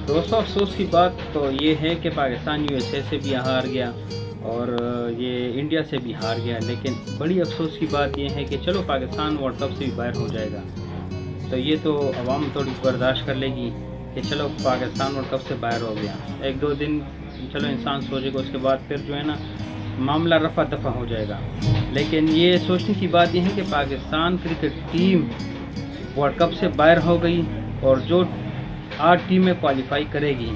दोस्तों अफसोस की बात तो ये है कि पाकिस्तान यूएसए से भी हार गया और ये इंडिया से भी हार गया, लेकिन बड़ी अफसोस की बात ये है कि चलो पाकिस्तान वर्ल्ड कप से भी बाहर हो जाएगा तो ये तो अवाम थोड़ी बर्दाश्त कर लेगी कि चलो पाकिस्तान वर्ल्ड कप से बाहर हो गया। एक दो दिन चलो इंसान सोचेगा, उसके बाद फिर जो है ना मामला रफा दफा हो जाएगा। लेकिन ये सोचने की बात यह है कि Pakistan cricket team world cup से बाहर हो गई और जो 8 टीमें क्वालिफाई करेगी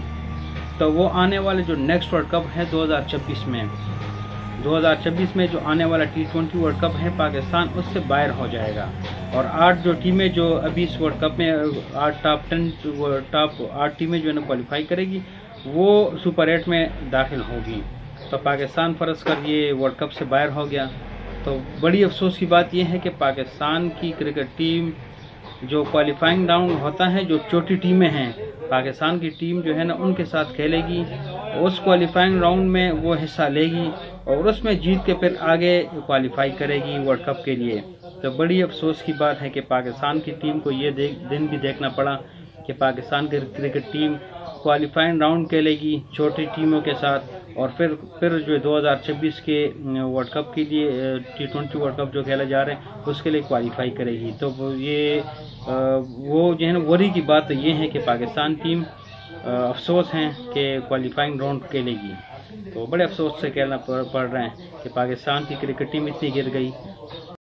तो वो आने वाले जो नेक्स्ट वर्ल्ड कप है 2026 में जो आने वाला T20 वर्ल्ड कप है पाकिस्तान उससे बाहर हो जाएगा। और 8 जो टीमें जो अभी इस वर्ल्ड कप में 8 टॉप 8 टीमें जो है ना क्वालिफाई करेगी वो सुपर 8 में दाखिल होगी। तो पाकिस्तान फ़र्ज़ कर ये वर्ल्ड कप से बाहर हो गया। तो बड़ी अफसोस की बात यह है कि पाकिस्तान की क्रिकेट टीम जो क्वालिफाइंग राउंड होता है, जो छोटी टीमें हैं पाकिस्तान की टीम जो है ना उनके साथ खेलेगी, उस क्वालिफाइंग राउंड में वो हिस्सा लेगी और उसमें जीत के फिर आगे क्वालिफाई करेगी वर्ल्ड कप के लिए। तो बड़ी अफसोस की बात है कि पाकिस्तान की टीम को ये दिन भी देखना पड़ा कि पाकिस्तान की क्रिकेट टीम क्वालिफाइंग राउंड खेलेगी छोटी टीमों के साथ और फिर जो 2026 के वर्ल्ड कप के लिए T20 वर्ल्ड कप जो खेला जा रहा है उसके लिए क्वालिफाई करेगी। तो ये वो जो है ना वरी की बात तो ये है कि पाकिस्तान टीम अफसोस हैं कि क्वालिफाइंग राउंड खेलेगी। तो बड़े अफसोस से कहना पड़ रहा है कि पाकिस्तान की क्रिकेट टीम इतनी गिर गई